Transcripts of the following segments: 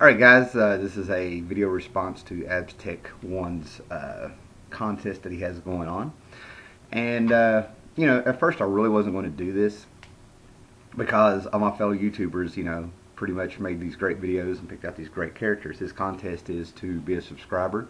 Alright guys, this is a video response to Abstech1's contest that he has going on. And, at first I really wasn't going to do this because all my fellow YouTubers, pretty much made these great videos and picked out these great characters. His contest is to be a subscriber,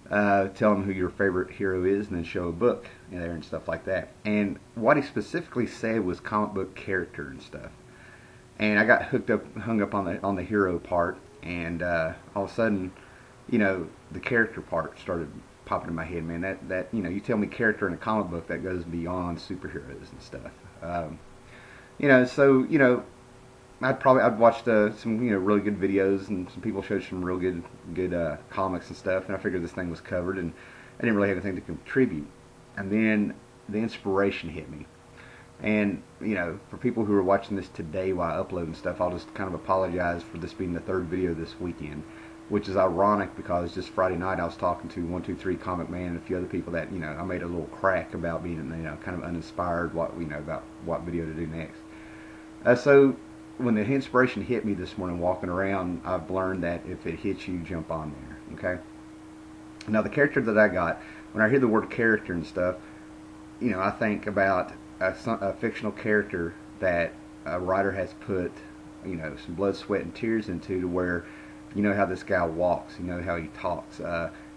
tell him who your favorite hero is, and then show a book in there and stuff like that. And what he specifically said was comic book character and stuff. And I got hung up on the hero part, and all of a sudden, the character part started popping in my head. Man, that you tell me character in a comic book, that goes beyond superheroes and stuff. I'd watched some really good videos, and some people showed some real good comics and stuff, and I figured this thing was covered, and I didn't really have anything to contribute. And then the inspiration hit me. And, for people who are watching this today while I upload and stuff, I'll just kind of apologize for this being the third video this weekend, which is ironic because just Friday night I was talking to 123 Comic Man and a few other people that, I made a little crack about being, kind of uninspired about what video to do next. So when the inspiration hit me this morning walking around, I've learned that if it hits you, jump on there, okay? Now the character that I got, when I hear the word character and stuff, I think about a fictional character that a writer has put, some blood, sweat, and tears into, to where, how this guy walks, how he talks.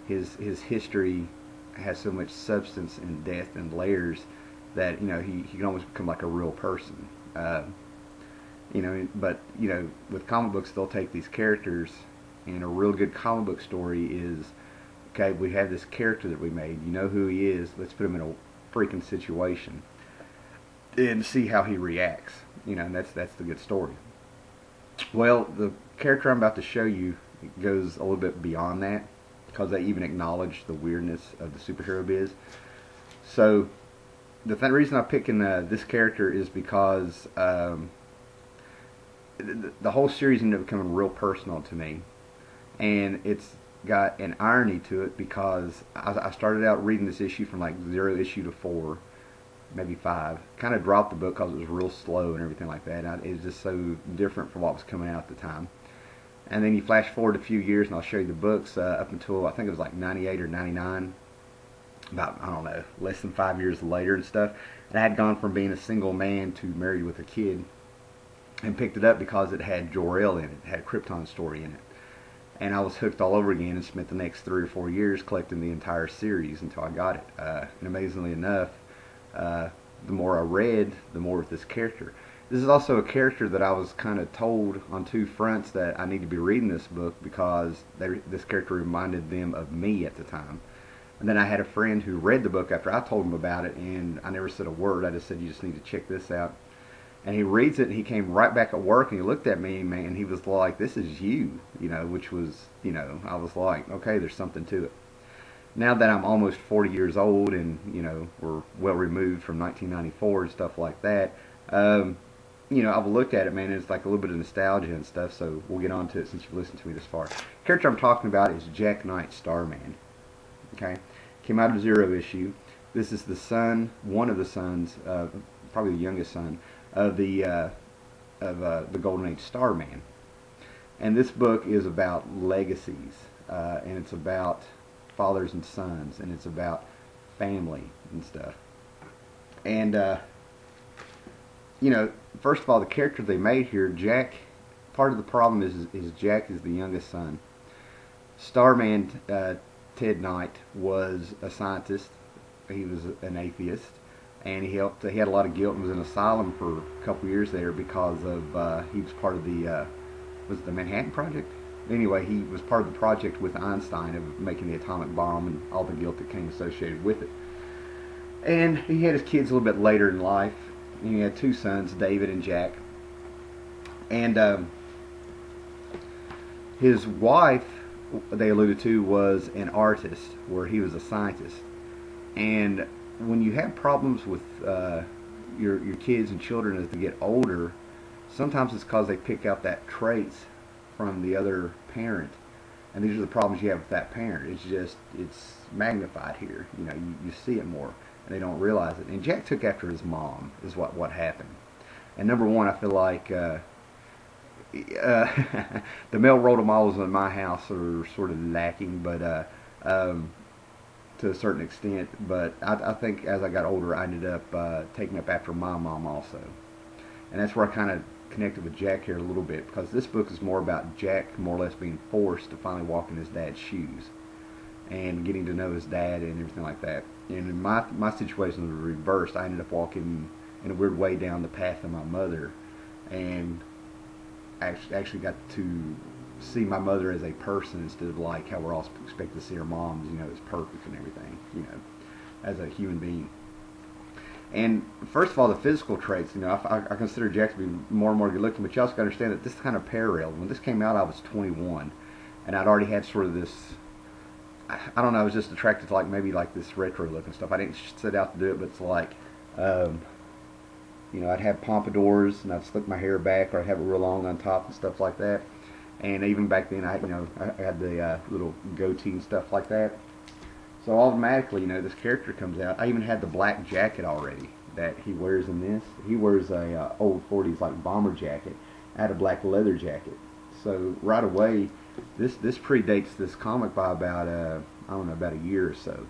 His history has so much substance and depth and layers that, he can almost become like a real person. But, with comic books, they'll take these characters, and a real good comic book story is, okay, we have this character that we made, who he is, let's put him in a freaking situation and see how he reacts, and that's the good story. Well, the character I'm about to show you goes a little bit beyond that, because they even acknowledge the weirdness of the superhero biz. So the reason I'm picking this character is because the whole series ended up becoming real personal to me, and it's got an irony to it because I started out reading this issue from like 0 issue to 4, maybe 5. Kind of dropped the book because it was real slow and everything like that. It was just so different from what was coming out at the time. And then you flash forward a few years, and I'll show you the books up until I think it was like 98 or 99. About, I don't know, less than 5 years later and stuff. And I had gone from being a single man to married with a kid, and picked it up because it had jor-el in it. It had a Krypton story in it. And I was hooked all over again, and spent the next 3 or 4 years collecting the entire series until I got it. And amazingly enough, the more I read, the more with this character. This is also a character that I was kind of told on 2 fronts that I need to be reading this book because this character reminded them of me at the time. And then I had a friend who read the book after I told him about it, and I never said a word. I just said, you just need to check this out. And he reads it, and he came right back at work, and he looked at me, man, and he was like, this is you, which was, I was like, okay, there's something to it. Now that I'm almost 40 years old, and, we're well removed from 1994 and stuff like that, I've looked at it, man, and it's like a little bit of nostalgia and stuff, so we'll get on to it since you've listened to me this far. The character I'm talking about is Jack Knight Starman, okay? Came out of 0 issue. This is the son, one of the sons, probably the youngest son, of the Golden Age Starman. And this book is about legacies, and it's about fathers and sons, and it's about family and stuff. And first of all, the character they made here, Jack, part of the problem is Jack is the youngest son. Starman, Ted Knight, was a scientist. He was an atheist, and he had a lot of guilt and was in an asylum for a couple years there because of he was part of the was it the Manhattan Project? Anyway, he was part of the project with Einstein of making the atomic bomb and all the guilt that came associated with it. And he had his kids a little bit later in life. He had 2 sons, David and Jack. And his wife, they alluded to, was an artist, where he was a scientist. And when you have problems with your kids and children as they get older, sometimes it's because they pick out that traits from the other parent, and these are the problems you have with that parent. It's magnified here. You see it more, and they don't realize it. And Jack took after his mom, is what happened. And number one, I feel like the male role models in my house are sort of lacking, but to a certain extent. But I think as I got older, I ended up taking up after my mom also, and that's where I kind of connected with Jack here a little bit, because this book is more about Jack more or less being forced to finally walk in his dad's shoes and getting to know his dad and everything like that. And in my situation was reversed. I ended up walking in a weird way down the path of my mother, and actually got to see my mother as a person instead of like how we're all expected to see our moms, as perfect and everything, as a human being. And first of all, the physical traits, I consider Jack to be more and more good looking, but you also got to understand that this kind of paralleled. When this came out, I was 21, and I'd already had sort of this, I don't know, I was just attracted to maybe this retro look and stuff. I didn't set out to do it, but it's like, I'd have pompadours and I'd slick my hair back, or I'd have it real long on top and stuff like that. And even back then, I had the little goatee and stuff like that. So automatically, this character comes out. I even had the black jacket already that he wears in this. He wears a old 40s bomber jacket. I had a black leather jacket. So right away, this predates this comic by about about a year or so,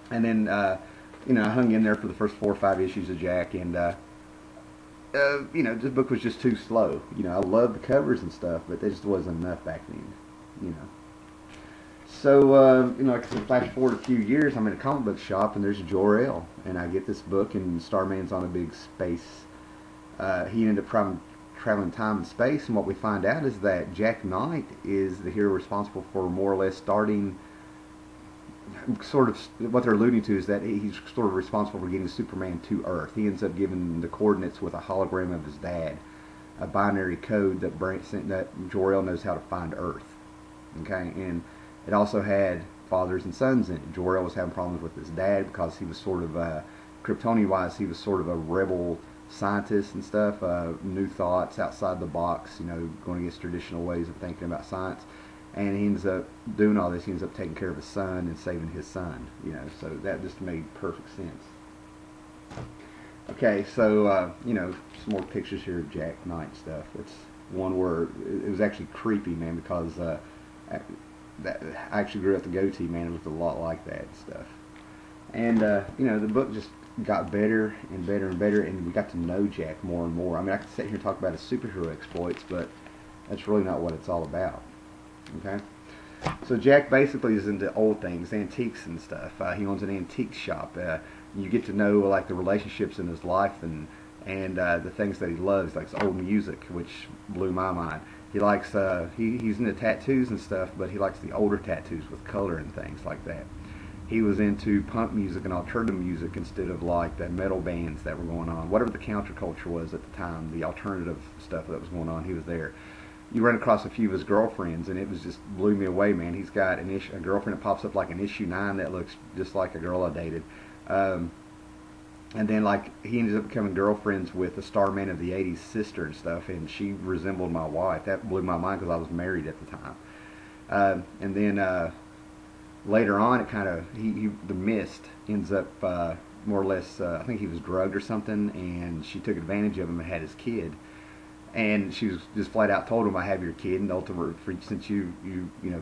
And then I hung in there for the first 4 or 5 issues of Jack, and this book was just too slow. I loved the covers and stuff, but there just wasn't enough back then, So, like I said, flash forward a few years, I'm in a comic book shop, and there's jor-el, and I get this book, and Starman's on a big space. He ended up traveling time and space, and what we find out is that Jack Knight is the hero responsible for more or less starting, sort of, what they're alluding to is that he's sort of responsible for getting Superman to Earth. He ends up giving the coordinates with a hologram of his dad, a binary code that jor-el knows how to find Earth. Okay, and it also had fathers and sons in it. Jor-el was having problems with his dad because he was sort of, Kryptonian-wise, he was sort of a rebel scientist and stuff, new thoughts outside the box, going against traditional ways of thinking about science. And he ends up doing all this. He ends up taking care of his son and saving his son, so that just made perfect sense. Okay, so, some more pictures here of Jack Knight stuff. It's one where it was actually creepy, man, because I actually grew up the goatee, man. It looked a lot like that and stuff. And, the book just got better and better and better, and we got to know Jack more and more. I mean, I could sit here and talk about his superhero exploits, but that's really not what it's all about. Okay? So Jack basically is into old things, antiques and stuff. He owns an antique shop. You get to know, the relationships in his life and the things that he loves, like old music, which blew my mind. He likes, he's into tattoos and stuff, but he likes the older tattoos with color and things like that. He was into punk music and alternative music instead of the metal bands that were going on. Whatever the counterculture was at the time, the alternative stuff that was going on, he was there. You run across a few of his girlfriends, and it was just blew me away, man. He's got a girlfriend that pops up like an issue 9 that looks just like a girl I dated. And then he ended up becoming girlfriends with the Starman of the 80s sister and stuff, and she resembled my wife. That blew my mind because I was married at the time. And then later on, it kind of the Mist ends up more or less. I think he was drugged or something, and she took advantage of him and had his kid. And she was just flat out told him, "I have your kid, and ultimately, since you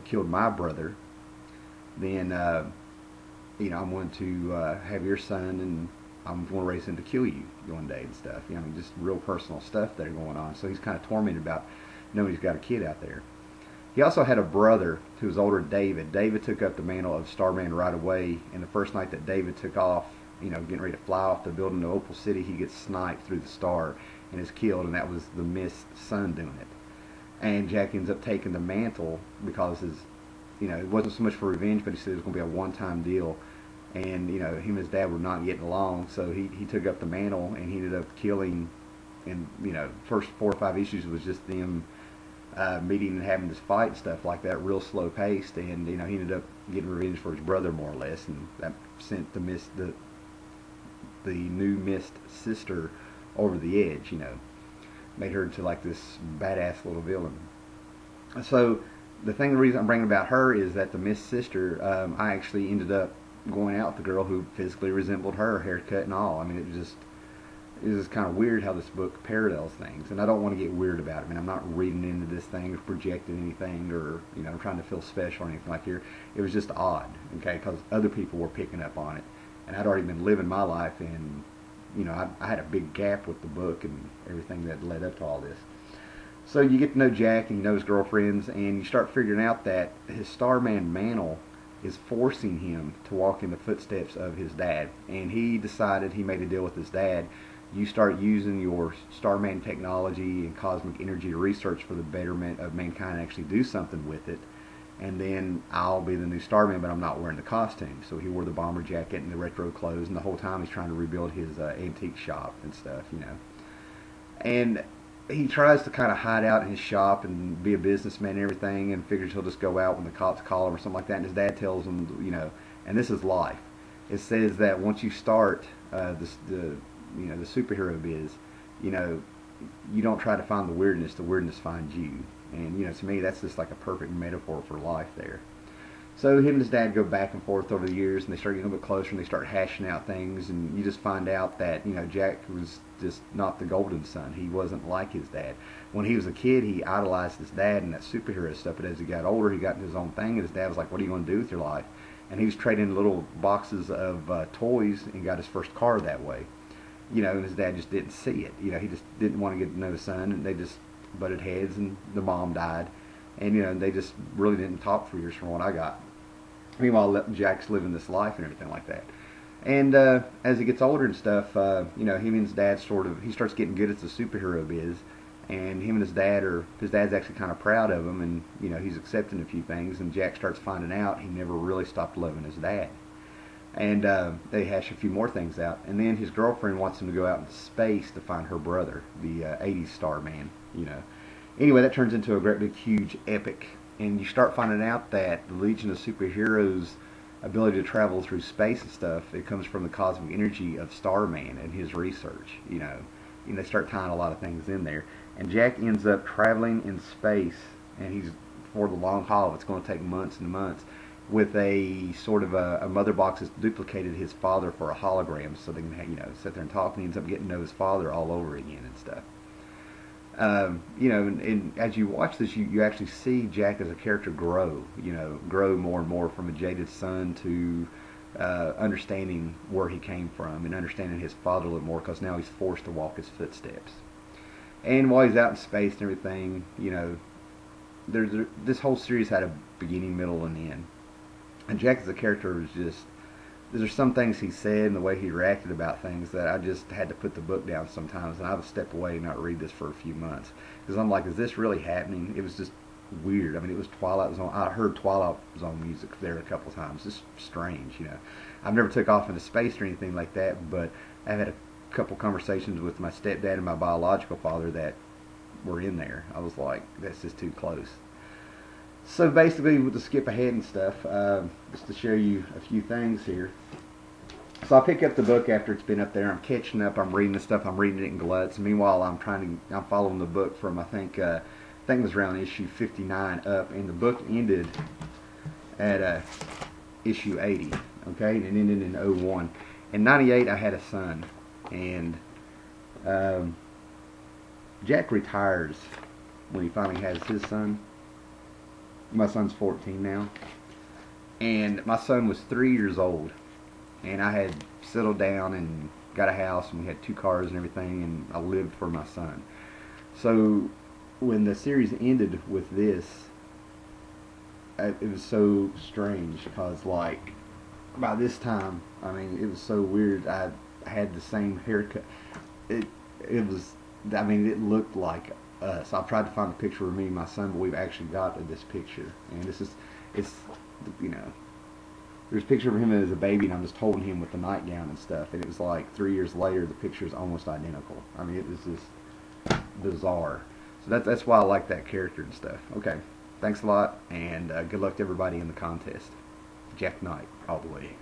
killed my brother, then I'm going to have your son, and I'm going to raise him to kill you one day and stuff." Just real personal stuff there going on. So he's kind of tormented about knowing he's got a kid out there. He also had a brother who was older than David. David took up the mantle of Starman right away, and the first night that David took off, getting ready to fly off the building to Opal City, he gets sniped through the star and is killed, and that was the Mist's son doing it. And Jack ends up taking the mantle because it wasn't so much for revenge, but he said it was going to be a one-time deal. And, him and his dad were not getting along, so he took up the mantle, and he ended up killing, and, first 4 or 5 issues was just them meeting and having this fight and stuff like that, real slow paced, and, he ended up getting revenge for his brother, more or less, and that sent the new Mist sister over the edge, made her into this badass little villain. So the reason I'm bringing about her is that the Mist sister, I actually ended up going out with the girl who physically resembled her, haircut and all. I mean, it's just kind of weird how this book parallels things, and I don't want to get weird about it. I mean, I'm not reading into this thing or projecting anything, or trying to feel special or anything like here. It was just odd, okay, because other people were picking up on it, and I'd already been living my life, and I had a big gap with the book and everything that led up to all this. So you get to know Jack, and you know his girlfriends, and you start figuring out that his Starman mantle is forcing him to walk in the footsteps of his dad. And he decided, he made a deal with his dad, you start using your Starman technology and cosmic energy to research for the betterment of mankind and actually do something with it, and then I'll be the new Starman, but I'm not wearing the costume. So he wore the bomber jacket and the retro clothes, and the whole time he's trying to rebuild his antique shop and stuff, And he tries to kind of hide out in his shop and be a businessman and everything, and figures he'll just go out when the cops call him or something like that. And his dad tells him, and this is life. It says that once you start the superhero biz, you don't try to find the weirdness finds you. And to me, that's just like a perfect metaphor for life there. So him and his dad go back and forth over the years, and they start getting a little bit closer, and they start hashing out things, and you just find out that Jack was just not the golden son. He wasn't like his dad. When he was a kid, he idolized his dad and that superhero stuff, but as he got older, he got into his own thing, and his dad was like, what are you going to do with your life? And he was trading little boxes of toys and got his first car that way. And his dad just didn't see it. He just didn't want to get to know his son, and they just butted heads, and the mom died. And, they just really didn't talk for years from what I got. Meanwhile, Jack's living this life and everything like that. And as he gets older and stuff, him and his dad he starts getting good at the superhero biz. And him and his dad's actually kind of proud of him, and, he's accepting a few things. And Jack starts finding out he never really stopped loving his dad. And they hash a few more things out. And then his girlfriend wants him to go out into space to find her brother, the 80s Starman, Anyway, that turns into a great big huge epic. And you start finding out that the Legion of Superheroes' ability to travel through space and stuff, it comes from the cosmic energy of Starman and his research, they start tying a lot of things in there. And Jack ends up traveling in space, and he's, for the long haul, it's going to take months and months, with a sort of a mother box that's duplicated his father for a hologram, so they can sit there and talk, and he ends up getting to know his father all over again and stuff. And as you watch this, you actually see Jack as a character grow more and more from a jaded son to understanding where he came from and understanding his father a little more, because now he's forced to walk his footsteps. And while he's out in space and everything, this whole series had a beginning, middle, and end. And Jack as a character was just, there's some things he said and the way he reacted about things that I just had to put the book down sometimes, and I would step away and not read this for a few months, because I'm like, is this really happening? It was just weird. I mean, it was Twilight Zone. I heard Twilight Zone music there a couple times. It's strange, I've never took off into space or anything like that, but I've had a couple conversations with my stepdad and my biological father that were in there. I was like, that's just too close. So basically, to skip ahead and stuff, just to show you a few things here. So I pick up the book after it's been up there. I'm catching up. I'm reading the stuff. I'm reading it in gluts. Meanwhile, I'm following the book from I think it was around issue 59 up, and the book ended at issue 80. Okay, and it ended in 01. In 98, I had a son, and Jack retires when he finally has his son. My son's 14 now, and my son was 3 years old, and I had settled down and got a house, and we had 2 cars and everything, and I lived for my son. So when the series ended with this, it was so strange, because like by this time, I mean, it was so weird. I had the same haircut. It was, I mean, it looked like us. I've tried to find a picture of me and my son, but we've actually got this picture, and it's there's a picture of him as a baby, and I'm just holding him with the nightgown and stuff, and it was like 3 years later, the picture is almost identical. I mean, it was just bizarre. So that's why I like that character and stuff. Okay, thanks a lot, and good luck to everybody in the contest. Jack Knight all the way.